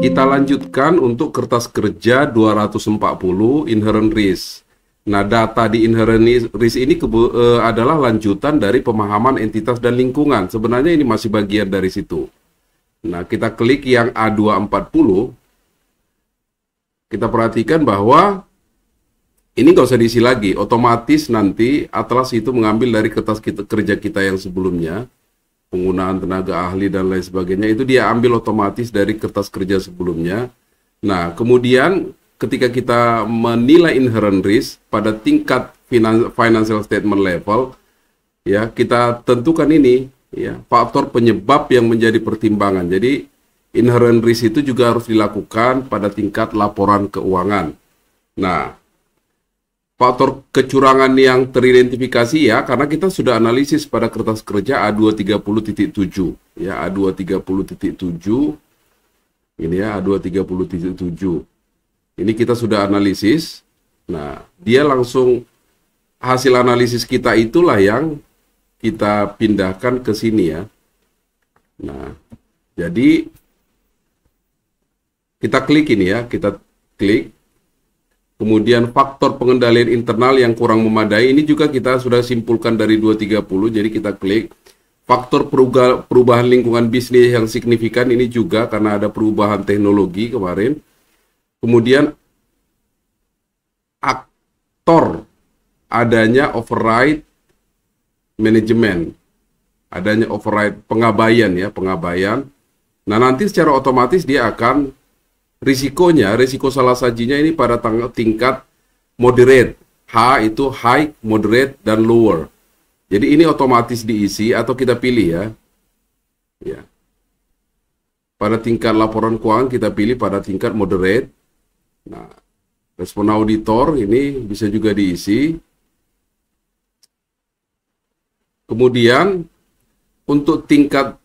Kita lanjutkan untuk kertas kerja 240 inherent risk. Nah, data di inherent risk ini adalah lanjutan dari pemahaman entitas dan lingkungan. Sebenarnya ini masih bagian dari situ. Nah, kita klik yang A240. Kita perhatikan bahwa ini nggak usah diisi lagi. Otomatis nanti Atlas itu mengambil dari kertas kerja kita yang sebelumnya. Penggunaan tenaga ahli dan lain sebagainya, itu dia ambil otomatis dari kertas kerja sebelumnya. Nah, kemudian ketika kita menilai inherent risk pada tingkat financial statement level, ya kita tentukan ini, ya faktor penyebab yang menjadi pertimbangan. Jadi inherent risk itu juga harus dilakukan pada tingkat laporan keuangan. Nah, faktor kecurangan yang teridentifikasi ya, karena kita sudah analisis pada kertas kerja A230.7 ya, A230.7 ini ya, A230.7 ini kita sudah analisis. Nah, dia langsung hasil analisis kita itulah yang kita pindahkan ke sini ya. Nah, jadi kita klik ini ya, kita klik. Kemudian faktor pengendalian internal yang kurang memadai, ini juga kita sudah simpulkan dari 230, jadi kita klik. Faktor perubahan lingkungan bisnis yang signifikan, ini juga karena ada perubahan teknologi kemarin. Kemudian aktor adanya override manajemen, adanya override pengabaian ya, pengabaian. Nah, nanti secara otomatis dia akan risikonya, risiko salah sajinya ini pada tingkat moderate. H itu high, moderate, dan lower. Jadi ini otomatis diisi atau kita pilih ya. Ya. Pada tingkat laporan keuangan kita pilih pada tingkat moderate. Nah, respon auditor ini bisa juga diisi. Kemudian untuk tingkat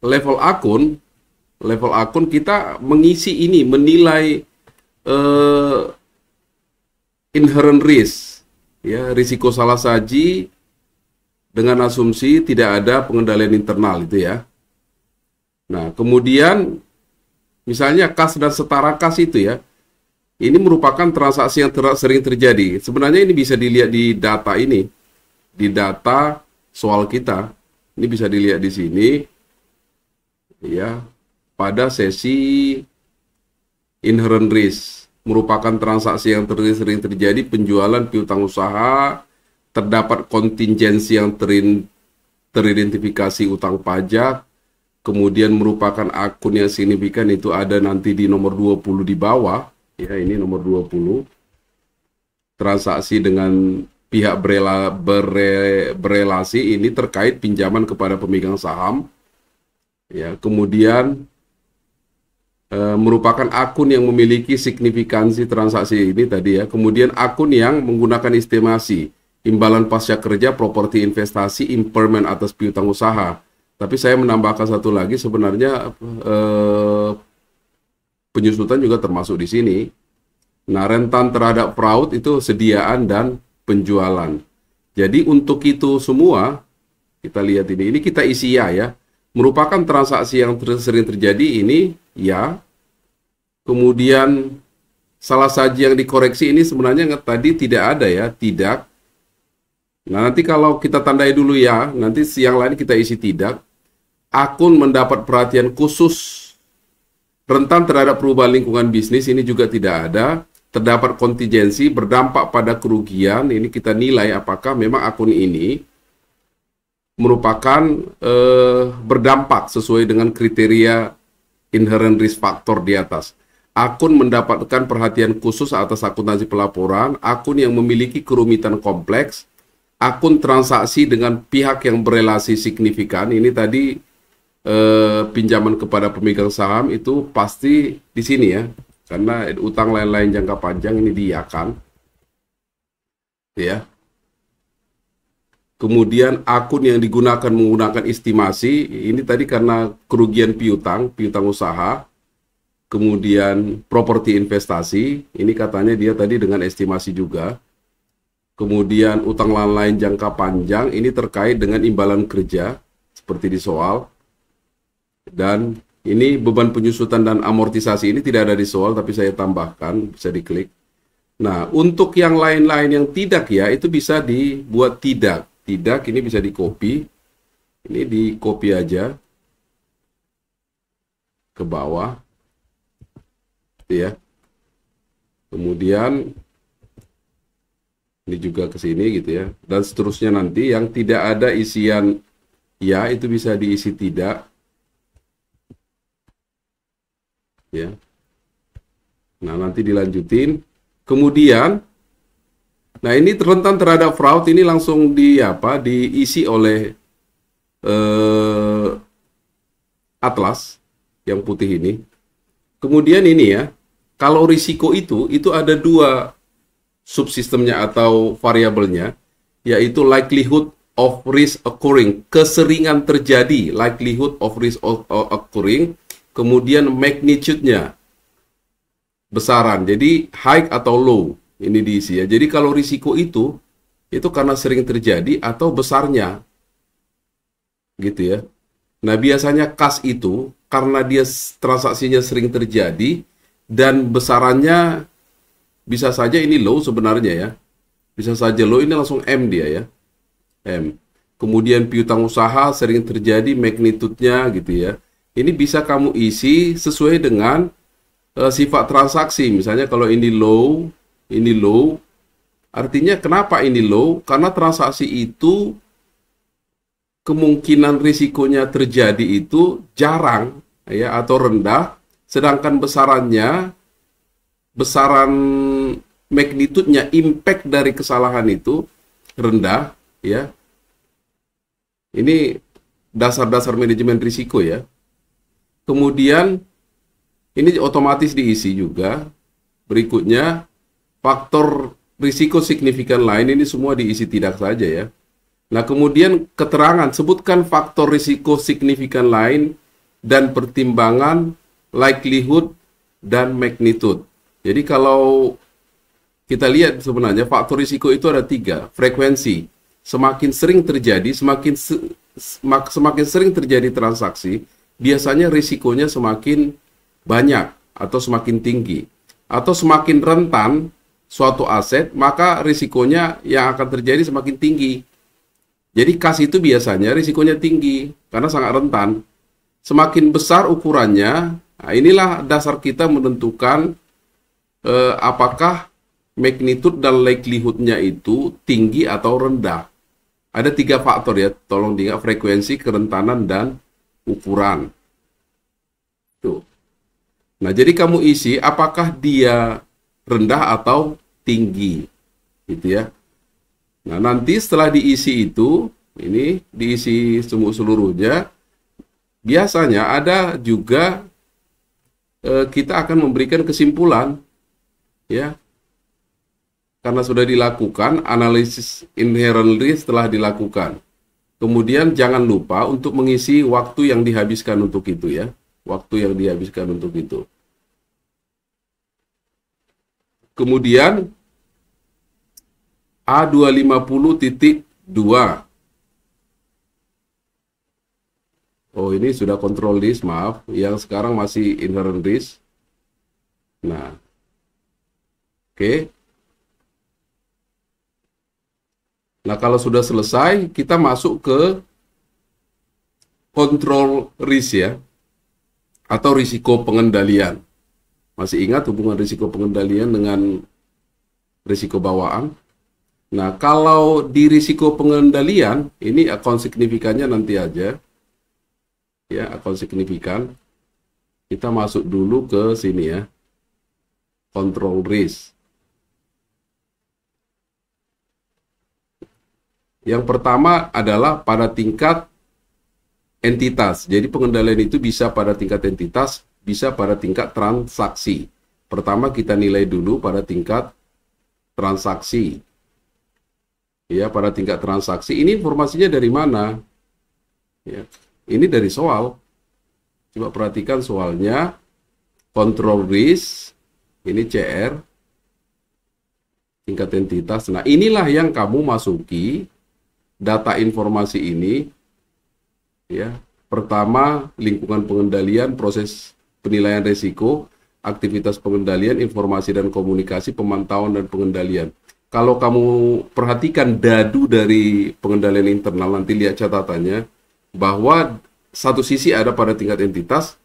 level akun kita mengisi ini, menilai inherent risk, ya, risiko salah saji dengan asumsi tidak ada pengendalian internal itu ya. Nah, kemudian misalnya kas dan setara kas itu ya, ini merupakan transaksi yang sering terjadi. Sebenarnya ini bisa dilihat di data ini, di data soal kita. Ini bisa dilihat di sini, ya. Pada sesi inherent risk, merupakan transaksi yang sering terjadi, penjualan piutang usaha, terdapat kontingensi yang teridentifikasi utang pajak, kemudian merupakan akun yang signifikan, itu ada nanti di nomor 20 di bawah, ya ini nomor 20, transaksi dengan pihak berelasi ini terkait pinjaman kepada pemegang saham, ya, kemudian merupakan akun yang memiliki signifikansi transaksi ini tadi ya. Kemudian akun yang menggunakan estimasi imbalan pasca kerja, properti investasi, impairment atas piutang usaha. Tapi saya menambahkan satu lagi, sebenarnya penyusutan juga termasuk di sini. Nah, rentan terhadap fraud itu sediaan dan penjualan. Jadi untuk itu semua kita lihat ini kita isi ya. Merupakan transaksi yang sering terjadi ini ya. Kemudian salah saji yang dikoreksi ini sebenarnya tadi tidak ada ya, tidak. Nah, nanti kalau kita tandai dulu ya, nanti yang lain kita isi tidak. Akun mendapat perhatian khusus. Rentan terhadap perubahan lingkungan bisnis ini juga tidak ada. Terdapat kontingensi berdampak pada kerugian, ini kita nilai apakah memang akun ini merupakan berdampak sesuai dengan kriteria inherent risk factor di atas. Akun mendapatkan perhatian khusus atas akuntansi pelaporan, akun yang memiliki kerumitan kompleks, akun transaksi dengan pihak yang berelasi signifikan. Ini tadi pinjaman kepada pemegang saham itu pasti di sini ya, karena utang lain-lain jangka panjang ini diiakan, ya. Kemudian akun yang digunakan menggunakan estimasi, ini tadi karena kerugian piutang usaha. Kemudian properti investasi, ini katanya dia tadi dengan estimasi juga. Kemudian utang lain jangka panjang, ini terkait dengan imbalan kerja, seperti di soal. Dan Ini beban penyusutan dan amortisasi ini tidak ada di soal, tapi saya tambahkan, bisa diklik. Nah, untuk yang lain-lain yang tidak ya, itu bisa dibuat tidak. Tidak, ini bisa di-copy. Ini di-copy aja ke bawah. Ya. Kemudian ini juga ke sini gitu ya. Dan seterusnya nanti yang tidak ada isian ya, itu bisa diisi tidak. Ya. Nah, nanti dilanjutin. Kemudian, nah ini rentan terhadap fraud ini langsung diisi oleh atlas yang putih ini. Kemudian ini ya, kalau risiko itu ada dua subsistemnya atau variabelnya, yaitu likelihood of risk occurring, keseringan terjadi, likelihood of risk occurring, kemudian magnitude-nya, besaran. Jadi high atau low ini diisi ya. Jadi kalau risiko itu karena sering terjadi atau besarnya, gitu ya. Nah biasanya kas itu karena dia transaksinya sering terjadi dan besarannya bisa saja ini low sebenarnya ya. Bisa saja low, ini langsung M dia ya. M. Kemudian piutang usaha sering terjadi, magnitude-nya gitu ya. Ini bisa kamu isi sesuai dengan sifat transaksi. Misalnya kalau ini low, artinya kenapa ini low? Karena transaksi itu kemungkinan risikonya terjadi itu jarang ya atau rendah, sedangkan besaran magnitude-nya, impact dari kesalahan itu rendah ya. Ini dasar-dasar manajemen risiko ya. Kemudian ini otomatis diisi juga. Berikutnya faktor risiko signifikan lain, ini semua diisi tidak saja ya. Nah, kemudian keterangan, sebutkan faktor risiko signifikan lain dan pertimbangan likelihood dan magnitude. Jadi kalau kita lihat sebenarnya faktor risiko itu ada 3. Frekuensi, semakin sering terjadi, semakin sering terjadi transaksi, biasanya risikonya semakin banyak atau semakin tinggi. Atau semakin rentan suatu aset, maka risikonya yang akan terjadi semakin tinggi. Jadi kas itu biasanya risikonya tinggi karena sangat rentan. Semakin besar ukurannya, nah inilah dasar kita menentukan apakah magnitude dan likelihood-nya itu tinggi atau rendah. Ada 3 faktor ya, tolong diingat, frekuensi, kerentanan, dan ukuran. Tuh. Nah, jadi kamu isi apakah dia rendah atau tinggi, gitu ya. Nah, nanti setelah diisi itu, ini diisi seluruhnya, biasanya ada juga kita akan memberikan kesimpulan, ya. Karena sudah dilakukan, analisis inherent risk telah dilakukan. Kemudian jangan lupa untuk mengisi waktu yang dihabiskan untuk itu ya. Waktu yang dihabiskan untuk itu. Kemudian A250.2. Oh, ini sudah control list, maaf. Yang sekarang masih inherent risk. Nah. Oke. Nah, kalau sudah selesai, kita masuk ke control risk ya, atau risiko pengendalian. Masih ingat hubungan risiko pengendalian dengan risiko bawaan? Nah, kalau di risiko pengendalian, ini akun signifikannya nanti aja. Ya, akun signifikan. Kita masuk dulu ke sini ya. Control risk. Yang pertama adalah pada tingkat entitas. Jadi pengendalian itu bisa pada tingkat entitas, bisa pada tingkat transaksi. Pertama kita nilai dulu pada tingkat transaksi. Ya, pada tingkat transaksi. Ini informasinya dari mana? Ya, ini dari soal. Coba perhatikan soalnya. Control risk. Ini CR. Tingkat entitas. Nah, inilah yang kamu masuki data informasi ini, ya, Pertama, lingkungan pengendalian, proses penilaian risiko, aktivitas pengendalian, informasi dan komunikasi, pemantauan dan pengendalian. Kalau kamu perhatikan dadu dari pengendalian internal, nanti lihat catatannya, bahwa satu sisi ada pada tingkat entitas,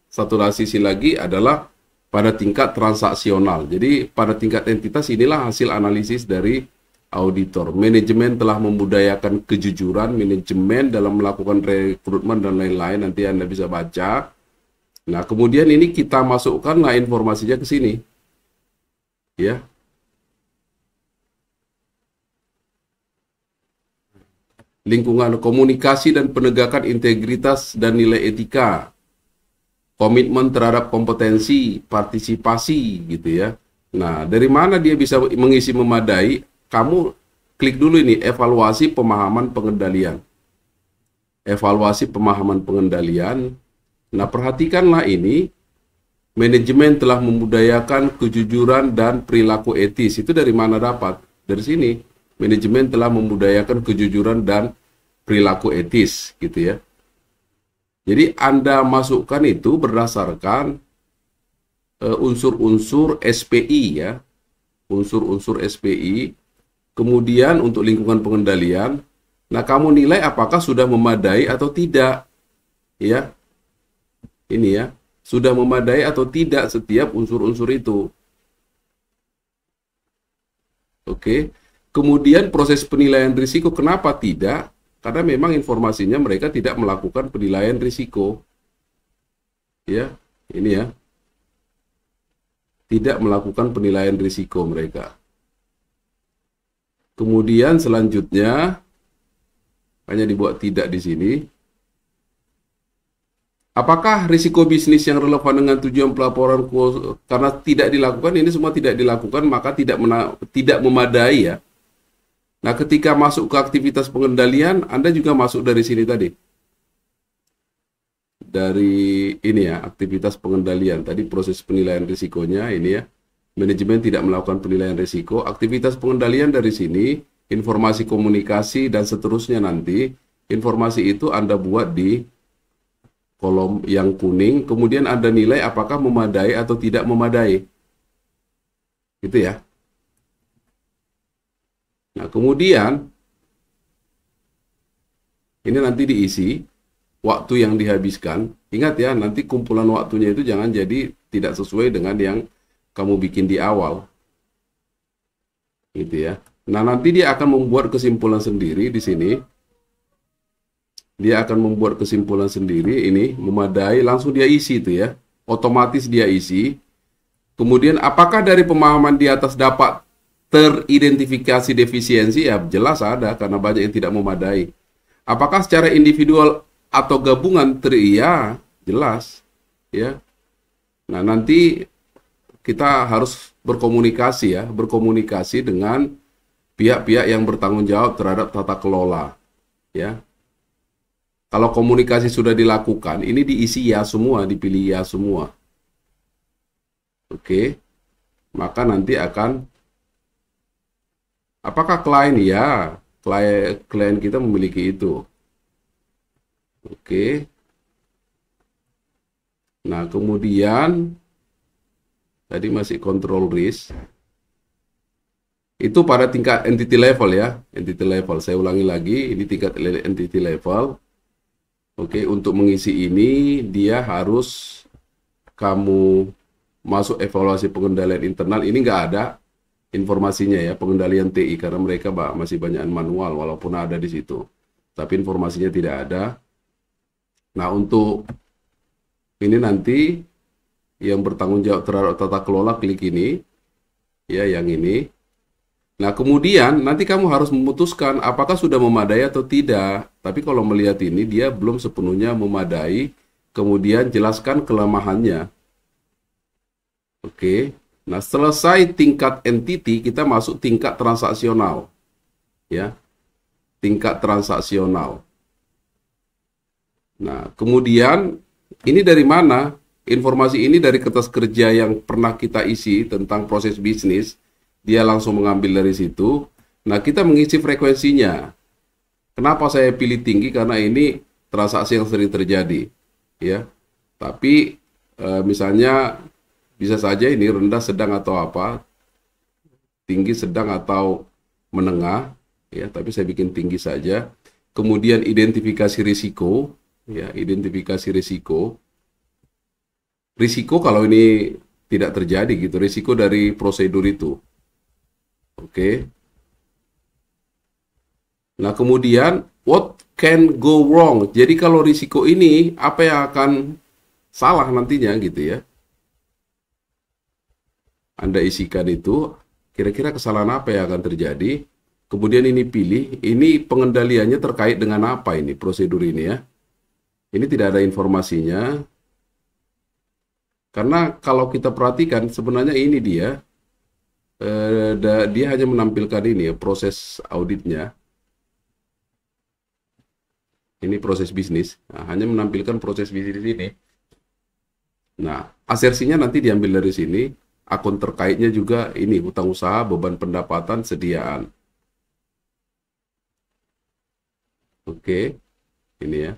satu sisi lagi adalah pada tingkat transaksional. Jadi pada tingkat entitas inilah hasil analisis dari auditor. Manajemen telah membudayakan kejujuran, manajemen dalam melakukan rekrutmen dan lain-lain, nanti Anda bisa baca. Nah, kemudian ini kita masukkanlah informasinya ke sini. Ya. Lingkungan komunikasi dan penegakan integritas dan nilai etika. Komitmen terhadap kompetensi, partisipasi gitu ya. Nah, dari mana dia bisa mengisi memadai? Kamu klik dulu ini, evaluasi pemahaman pengendalian. Evaluasi pemahaman pengendalian. Nah, perhatikanlah ini, manajemen telah membudayakan kejujuran dan perilaku etis. Itu dari mana dapat? Dari sini, manajemen telah membudayakan kejujuran dan perilaku etis, gitu ya. Jadi Anda masukkan itu berdasarkan unsur-unsur SPI ya, unsur-unsur SPI. Kemudian untuk lingkungan pengendalian, nah kamu nilai apakah sudah memadai atau tidak, ya. Ini ya, sudah memadai atau tidak setiap unsur-unsur itu. Oke. Kemudian proses penilaian risiko, kenapa tidak? Karena memang informasinya mereka tidak melakukan penilaian risiko. Ya, ini ya. Tidak melakukan penilaian risiko mereka. Kemudian selanjutnya hanya dibuat tidak di sini. Apakah risiko bisnis yang relevan dengan tujuan pelaporan karena tidak dilakukan, ini semua tidak dilakukan, maka tidak memadai ya. Nah, ketika masuk ke aktivitas pengendalian, Anda juga masuk dari sini tadi. Dari ini ya, aktivitas pengendalian. Tadi proses penilaian risikonya ini ya. Manajemen tidak melakukan penilaian risiko. Aktivitas pengendalian dari sini, informasi komunikasi dan seterusnya nanti. Informasi itu Anda buat di kolom yang kuning. Kemudian Anda nilai apakah memadai atau tidak memadai. Gitu ya. Nah, kemudian ini nanti diisi waktu yang dihabiskan. Ingat ya, nanti kumpulan waktunya itu jangan jadi tidak sesuai dengan yang kamu bikin di awal. Gitu ya. Nah, nanti dia akan membuat kesimpulan sendiri di sini. Dia akan membuat kesimpulan sendiri ini memadai, langsung dia isi itu ya. Otomatis dia isi. Kemudian apakah dari pemahaman di atas dapat teridentifikasi defisiensi? Ya jelas ada, karena banyak yang tidak memadai. Apakah secara individual atau gabungan? Iya, jelas ya. Nah, nanti kita harus berkomunikasi ya, berkomunikasi dengan pihak-pihak yang bertanggung jawab terhadap tata kelola ya. Kalau komunikasi sudah dilakukan, ini diisi ya semua, dipilih ya semua. Oke. Maka nanti akan apakah klien? Ya, klien kita memiliki itu. Oke. Nah, kemudian tadi masih control risk. Itu pada tingkat entity level ya, entity level. Saya ulangi lagi, ini tingkat entity level. Oke, untuk mengisi ini dia harus kamu masuk evaluasi pengendalian internal. Ini nggak ada informasinya ya, pengendalian TI, karena mereka masih banyak manual walaupun ada di situ. Tapi informasinya tidak ada. Nah, untuk ini nanti yang bertanggung jawab terhadap tata kelola, klik ini ya, yang ini. Nah, kemudian nanti kamu harus memutuskan apakah sudah memadai atau tidak. Tapi kalau melihat ini dia belum sepenuhnya memadai. Kemudian jelaskan kelemahannya. Oke. Nah, selesai tingkat entity, kita masuk tingkat transaksional. Ya. Tingkat transaksional. Nah, kemudian ini dari mana? Informasi ini dari kertas kerja yang pernah kita isi tentang proses bisnis. Dia langsung mengambil dari situ. Nah, kita mengisi frekuensinya. Kenapa saya pilih tinggi? Karena ini transaksi yang sering terjadi, ya. Tapi misalnya bisa saja ini rendah, sedang atau apa, tinggi, sedang atau menengah, ya. Tapi saya bikin tinggi saja. Kemudian identifikasi risiko, ya, identifikasi risiko. Risiko kalau ini tidak terjadi gitu, risiko dari prosedur itu. Oke. Nah, kemudian what can go wrong? Jadi kalau risiko ini apa yang akan salah nantinya gitu ya. Anda isikan itu, kira-kira kesalahan apa yang akan terjadi. Kemudian ini pilih, ini pengendaliannya terkait dengan apa ini, prosedur ini ya. Ini tidak ada informasinya. Karena kalau kita perhatikan, sebenarnya ini dia, dia hanya menampilkan ini ya, proses auditnya. Ini proses bisnis, nah, hanya menampilkan proses bisnis ini. Nah, asersinya nanti diambil dari sini, akun terkaitnya juga ini, hutang usaha, beban pendapatan, sediaan. Oke, ini ya,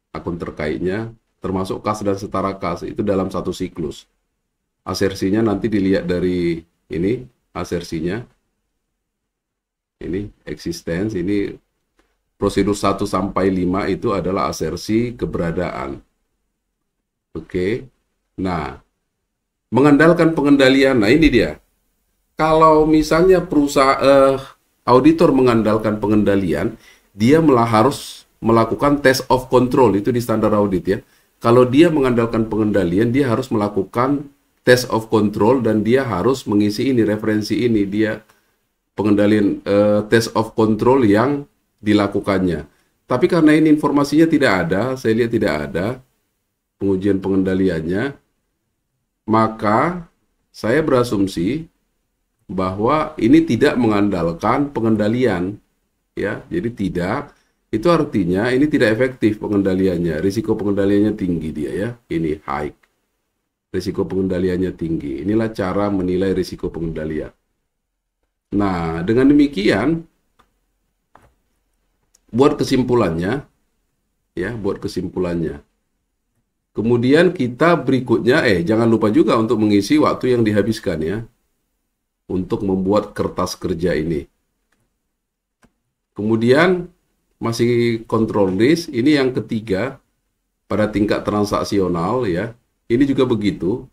akun terkaitnya, termasuk kas dan setara kas, itu dalam satu siklus. Asersinya nanti dilihat dari ini, asersinya. Ini, existence, ini prosedur 1 sampai 5 itu adalah asersi keberadaan. Oke. Nah, mengandalkan pengendalian. Nah, ini dia. Kalau misalnya perusahaan auditor mengandalkan pengendalian, dia malah harus melakukan test of control, itu di standar audit ya. Kalau dia mengandalkan pengendalian, dia harus melakukan test of control dan dia harus mengisi ini referensi ini, dia pengendalian test of control yang dilakukannya. Tapi karena ini informasinya tidak ada, saya lihat tidak ada pengujian pengendaliannya, maka saya berasumsi bahwa ini tidak mengandalkan pengendalian, ya. Jadi tidak, itu artinya ini tidak efektif pengendaliannya, risiko pengendaliannya tinggi dia ya. Ini high, risiko pengendaliannya tinggi. Inilah cara menilai risiko pengendalian. Nah, dengan demikian buat kesimpulannya, ya, buat kesimpulannya. Kemudian kita berikutnya, jangan lupa juga untuk mengisi waktu yang dihabiskan ya, untuk membuat kertas kerja ini. Kemudian masih control risk, ini yang ketiga pada tingkat transaksional ya, ini juga begitu.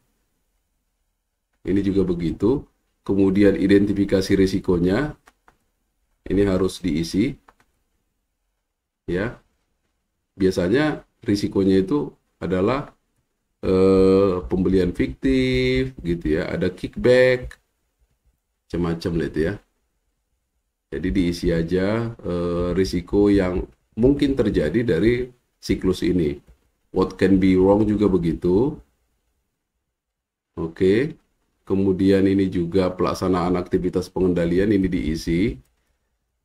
Ini juga begitu. Kemudian identifikasi risikonya, ini harus diisi. Ya, biasanya risikonya itu adalah pembelian fiktif gitu ya, ada kickback, macam-macam itu ya. Jadi diisi aja risiko yang mungkin terjadi dari siklus ini. What can be wrong juga begitu. Oke. Kemudian ini juga pelaksanaan aktivitas pengendalian ini diisi.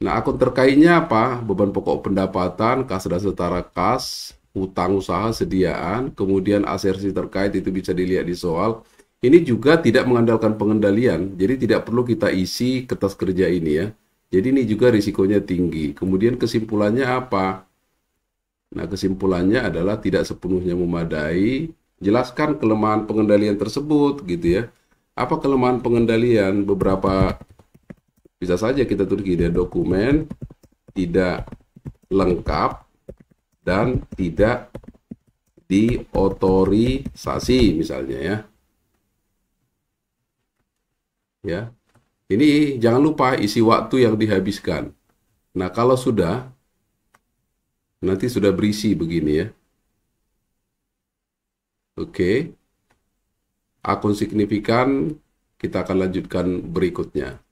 Nah, akun terkaitnya apa? Beban pokok pendapatan, kas dan setara kas, hutang usaha, sediaan, kemudian asersi terkait itu bisa dilihat di soal. Ini juga tidak mengandalkan pengendalian, jadi tidak perlu kita isi kertas kerja ini ya. Jadi ini juga risikonya tinggi. Kemudian kesimpulannya apa? Nah, kesimpulannya adalah tidak sepenuhnya memadai. Jelaskan kelemahan pengendalian tersebut gitu ya. Apa kelemahan pengendalian? Beberapa bisa saja kita tulis gini, dokumen tidak lengkap dan tidak diotorisasi misalnya ya. Ya. Ini jangan lupa isi waktu yang dihabiskan. Nah, kalau sudah nanti sudah berisi begini ya. Oke. Akun signifikan kita akan lanjutkan berikutnya.